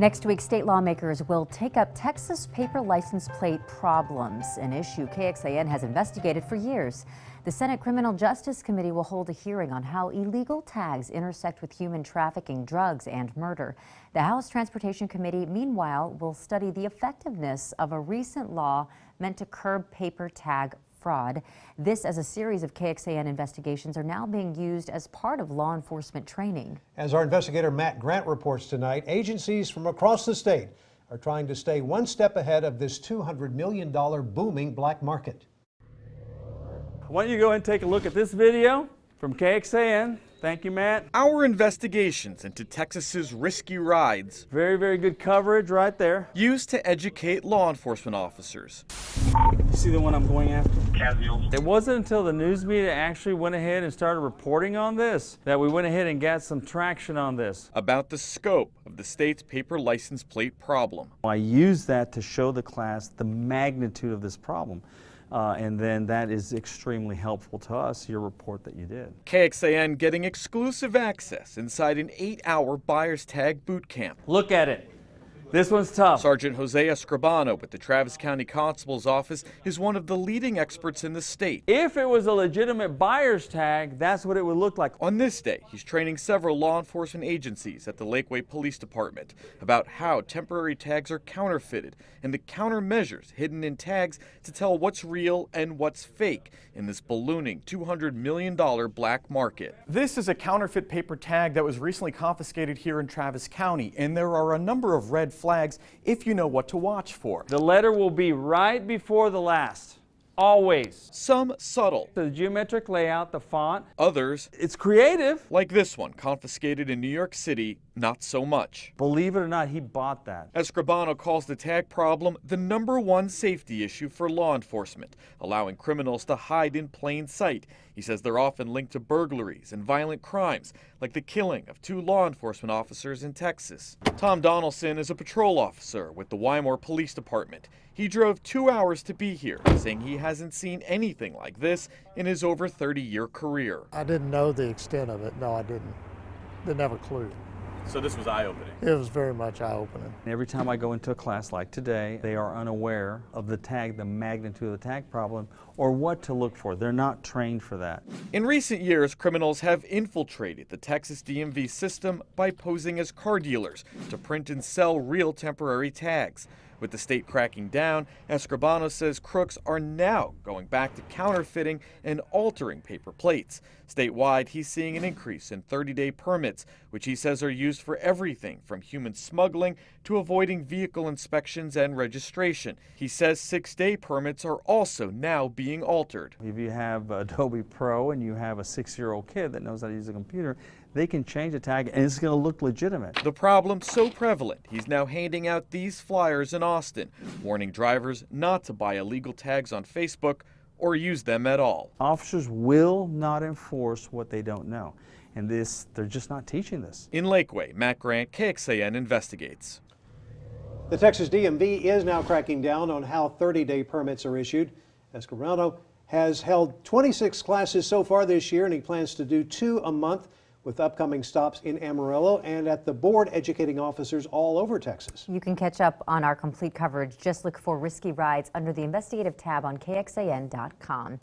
Next week, state lawmakers will take up Texas paper license plate problems, an issue KXAN has investigated for years. The Senate Criminal Justice Committee will hold a hearing on how illegal tags intersect with human trafficking, drugs, and murder. The House Transportation Committee, meanwhile, will study the effectiveness of a recent law meant to curb paper tag fraud. This as a series of KXAN investigations are now being used as part of law enforcement training. As our investigator Matt Grant reports tonight, agencies from across the state are trying to stay one step ahead of this $200 million booming black market. Why don't you go ahead and take a look at this video from KXAN. Thank you, Matt. Our investigations into Texas's risky rides. Very, very good coverage right there. Used to educate law enforcement officers. You see the one I'm going after? Casual. It wasn't until the news media actually went ahead and started reporting on this that we went ahead and got some traction on this. About the scope of the state's paper license plate problem. I used that to show the class the magnitude of this problem. And then that is extremely helpful to us, your report that you did. KXAN getting exclusive access inside an 8-hour buyer's tag boot camp. Look at it. This one's tough. Sergeant Jose Escribano with the Travis County Constable's Office is one of the leading experts in the state. If it was a legitimate buyer's tag, that's what it would look like. On this day, he's training several law enforcement agencies at the Lakeway Police Department about how temporary tags are counterfeited and the countermeasures hidden in tags to tell what's real and what's fake in this ballooning $200 million black market. This is a counterfeit paper tag that was recently confiscated here in Travis County, and there are a number of red flags if you know what to watch for. The letter will be right before the last, always. Some subtle. The geometric layout, the font. Others, it's creative. Like this one, confiscated in New York City, not so much. Believe it or not, he bought that. Escribano calls the tag problem the #1 safety issue for law enforcement, allowing criminals to hide in plain sight. He says they're often linked to burglaries and violent crimes, like the killing of 2 law enforcement officers in Texas. Tom Donaldson is a patrol officer with the Wymore Police Department. He drove 2 hours to be here, saying he hasn't seen anything like this in his over 30-year career. I didn't know the extent of it. No, I didn't. Didn't have a clue. So this was eye-opening? It was very much eye-opening. Every time I go into a class like today, they are unaware of the tag, the magnitude of the tag problem, or what to look for. They're not trained for that. In recent years, criminals have infiltrated the Texas DMV system by posing as car dealers to print and sell real temporary tags. With the state cracking down, Escribano says crooks are now going back to counterfeiting and altering paper plates. Statewide, he's seeing an increase in 30-day permits, which he says are used for everything from human smuggling to avoiding vehicle inspections and registration. He says 6-day permits are also now being altered. If you have Adobe Pro and you have a 6-year-old kid that knows how to use a computer, they can change a tag and it's going to look legitimate. The problem so prevalent, he's now handing out these flyers in Austin, warning drivers not to buy illegal tags on Facebook or use them at all. Officers will not enforce what they don't know, and they're just not teaching this. In Lakeway, Matt Grant, KXAN investigates. The Texas DMV is now cracking down on how 30-day permits are issued. Escribano has held 26 classes so far this year, and he plans to do 2 a month, with upcoming stops in Amarillo and at the board educating officers all over Texas. You can catch up on our complete coverage. Just look for Risky Rides under the investigative tab on KXAN.com.